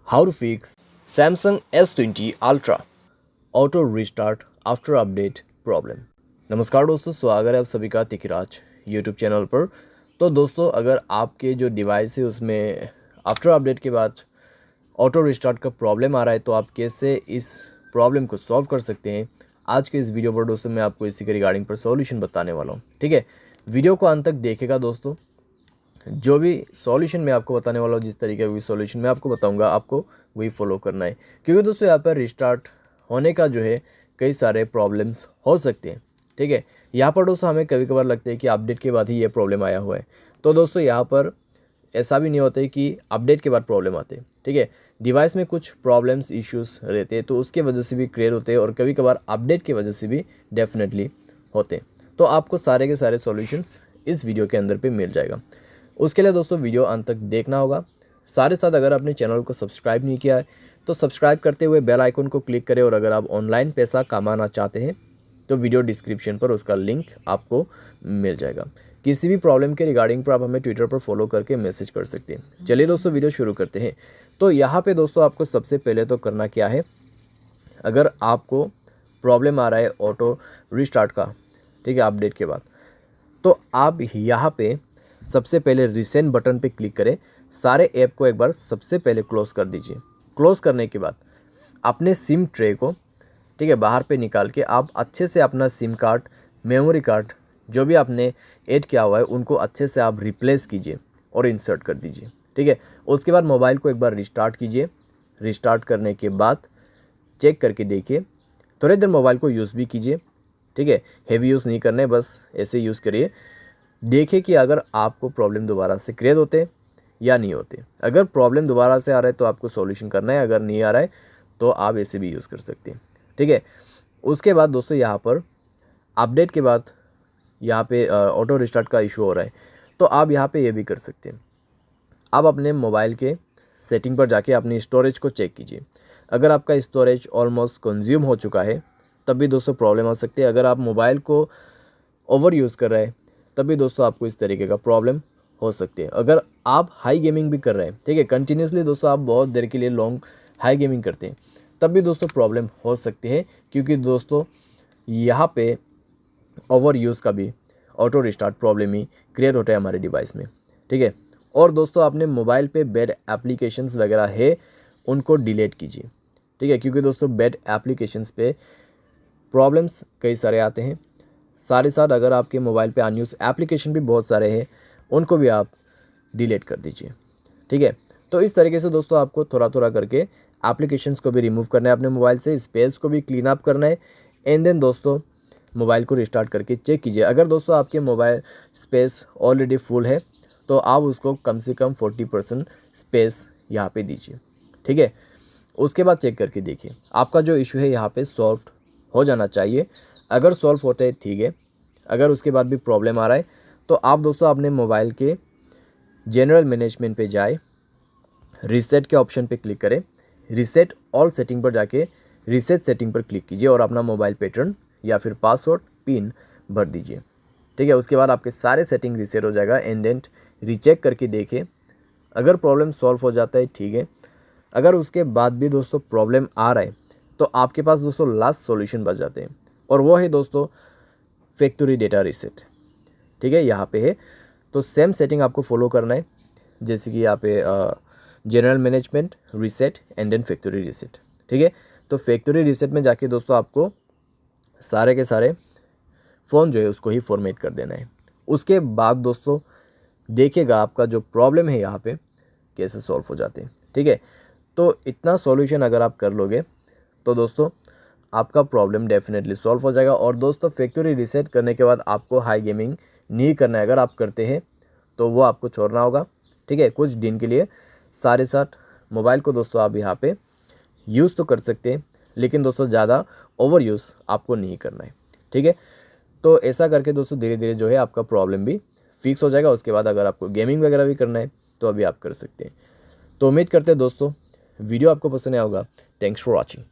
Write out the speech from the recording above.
How to fix Samsung S20 Ultra Auto Restart After Update Problem। नमस्कार दोस्तों, स्वागत है आप सभी का तिकराज यूट्यूब चैनल पर। तो दोस्तों, अगर आपके जो डिवाइस है उसमें आफ्टर अपडेट के बाद ऑटो रिस्टार्ट का प्रॉब्लम आ रहा है तो आप कैसे इस प्रॉब्लम को सॉल्व कर सकते हैं, आज के इस वीडियो पर दोस्तों मैं आपको इसी के रिगार्डिंग पर सॉल्यूशन बताने वाला हूँ। ठीक है, वीडियो को अंत तक देखेगा दोस्तों। जो भी सॉल्यूशन मैं आपको बताने वाला हूँ, जिस तरीके का भी सॉल्यूशन मैं आपको बताऊंगा, आपको वही फॉलो करना है, क्योंकि दोस्तों यहाँ पर रिस्टार्ट होने का जो है कई सारे प्रॉब्लम्स हो सकते हैं। ठीक है, यहाँ पर दोस्तों हमें कभी कभार लगता है कि अपडेट के बाद ही ये प्रॉब्लम आया हुआ है, तो दोस्तों यहाँ पर ऐसा भी नहीं होता है कि अपडेट के बाद प्रॉब्लम आते हैं। ठीक है, डिवाइस में कुछ प्रॉब्लम्स इश्यूज़ रहते हैं तो उसके वजह से भी क्लियर होते हैं, और कभी कभार अपडेट की वजह से भी डेफिनेटली होते हैं। तो आपको सारे के सारे सॉल्यूशंस इस वीडियो के अंदर पे मिल जाएगा। उसके लिए दोस्तों वीडियो अंत तक देखना होगा। साथ ही साथ अगर आपने चैनल को सब्सक्राइब नहीं किया है तो सब्सक्राइब करते हुए बेल आइकन को क्लिक करें, और अगर आप ऑनलाइन पैसा कमाना चाहते हैं तो वीडियो डिस्क्रिप्शन पर उसका लिंक आपको मिल जाएगा। किसी भी प्रॉब्लम के रिगार्डिंग पर आप हमें ट्विटर पर फॉलो करके मैसेज कर सकते हैं। चलिए दोस्तों, वीडियो शुरू करते हैं। तो यहाँ पे दोस्तों आपको सबसे पहले तो करना क्या है, अगर आपको प्रॉब्लम आ रहा है ऑटो रिस्टार्ट का, ठीक है, अपडेट के बाद, तो आप यहाँ पे सबसे पहले रिसेंट बटन पे क्लिक करें। सारे ऐप को एक बार सबसे पहले क्लोज़ कर दीजिए। क्लोज़ करने के बाद अपने सिम ट्रे को, ठीक है, बाहर पे निकाल के आप अच्छे से अपना सिम कार्ड, मेमोरी कार्ड जो भी आपने ऐड किया हुआ है उनको अच्छे से आप रिप्लेस कीजिए और इंसर्ट कर दीजिए। ठीक है, उसके बाद मोबाइल को एक बार रिस्टार्ट कीजिए। रिस्टार्ट करने के बाद चेक करके देखिए, थोड़ी देर मोबाइल को यूज़ भी कीजिए। ठीक है, हेवी यूज़ नहीं करना है, बस ऐसे यूज़ करिए। देखिए कि अगर आपको प्रॉब्लम दोबारा से क्रिएट होते या नहीं होते। अगर प्रॉब्लम दोबारा से आ रहा है तो आपको सॉल्यूशन करना है, अगर नहीं आ रहा है तो आप ऐसे भी यूज़ कर सकते हैं। ठीक है, उसके बाद दोस्तों यहाँ पर अपडेट के बाद यहाँ पे ऑटो रिस्टार्ट का इशू हो रहा है, तो आप यहाँ पे ये भी कर सकते हैं। आप अपने मोबाइल के सेटिंग पर जाके अपनी स्टोरेज को चेक कीजिए। अगर आपका स्टोरेज ऑलमोस्ट कंज्यूम हो चुका है तब भी दोस्तों प्रॉब्लम आ सकती है। अगर आप मोबाइल को ओवर यूज़ कर रहे हैं तब भी दोस्तों आपको इस तरीके का प्रॉब्लम हो सकती है। अगर आप हाई गेमिंग भी कर रहे हैं, ठीक है, कंटिन्यूसली दोस्तों आप बहुत देर के लिए लॉन्ग हाई गेमिंग करते हैं, तब भी दोस्तों प्रॉब्लम हो सकती है, क्योंकि दोस्तों यहाँ पे ओवर यूज़ का भी ऑटो रिस्टार्ट प्रॉब्लम ही क्रिएट होता है हमारे डिवाइस में। ठीक है, और दोस्तों अपने मोबाइल पे बैड एप्लीकेशंस वगैरह है उनको डिलीट कीजिए। ठीक है, क्योंकि दोस्तों बैड एप्लीकेशंस पे प्रॉब्लम्स कई सारे आते हैं। साथ ही साथ अगर आपके मोबाइल पे अनयूज एप्लीकेशन भी बहुत सारे हैं उनको भी आप डिलीट कर दीजिए। ठीक है, तो इस तरीके से दोस्तों आपको थोड़ा थोड़ा करके एप्लीकेशंस को भी रिमूव करना है अपने मोबाइल से, स्पेस को भी क्लीन अप करना है। एंड देन दोस्तों मोबाइल को रिस्टार्ट करके चेक कीजिए। अगर दोस्तों आपके मोबाइल स्पेस ऑलरेडी फुल है तो आप उसको कम से कम 40% स्पेस यहाँ पे दीजिए। ठीक है, उसके बाद चेक करके देखिए, आपका जो इशू है यहाँ पे सॉल्व हो जाना चाहिए। अगर सॉल्व होते हैं ठीक है, अगर उसके बाद भी प्रॉब्लम आ रहा है तो आप दोस्तों अपने मोबाइल के जनरल मैनेजमेंट पे जाए, रीसेट के ऑप्शन पे क्लिक करें, रीसेट ऑल सेटिंग पर जाके रीसेट सेटिंग पर क्लिक कीजिए और अपना मोबाइल पैटर्न या फिर पासवर्ड पिन भर दीजिए। ठीक है, उसके बाद आपके सारे सेटिंग रीसेट हो जाएगा। एंड देन रीचेक करके देखें, अगर प्रॉब्लम सॉल्व हो जाता है ठीक है, अगर उसके बाद भी दोस्तों प्रॉब्लम आ रहा है तो आपके पास दोस्तों लास्ट सॉल्यूशन बच जाते हैं, और वो है दोस्तों फैक्ट्री डेटा रीसेट। ठीक है, यहाँ पे है, तो सेम सेटिंग आपको फॉलो करना है, जैसे कि यहाँ पे general management, reset and then factory reset. ठीक है, तो फैक्ट्री रीसेट में जाके दोस्तों आपको सारे के सारे फ़ोन जो है उसको ही फॉर्मेट कर देना है। उसके बाद दोस्तों देखिएगा आपका जो प्रॉब्लम है यहाँ पे कैसे सॉल्व हो जाते हैं। ठीक है, तो इतना सॉल्यूशन अगर आप कर लोगे तो दोस्तों आपका प्रॉब्लम डेफिनेटली सॉल्व हो जाएगा। और दोस्तों फैक्ट्री रीसेट करने के बाद आपको हाई गेमिंग नहीं करना है। अगर आप करते हैं तो वो आपको छोड़ना होगा। ठीक है, कुछ दिन के लिए। सारे साथ मोबाइल को दोस्तों आप यहाँ पे यूज़ तो कर सकते हैं, लेकिन दोस्तों ज़्यादा ओवर यूज़ आपको नहीं करना है। ठीक है, तो ऐसा करके दोस्तों धीरे धीरे जो है आपका प्रॉब्लम भी फिक्स हो जाएगा। उसके बाद अगर आपको गेमिंग वगैरह भी करना है तो अभी आप कर सकते हैं। तो उम्मीद करते हैं दोस्तों वीडियो आपको पसंद आया होगा। Thanks for watching.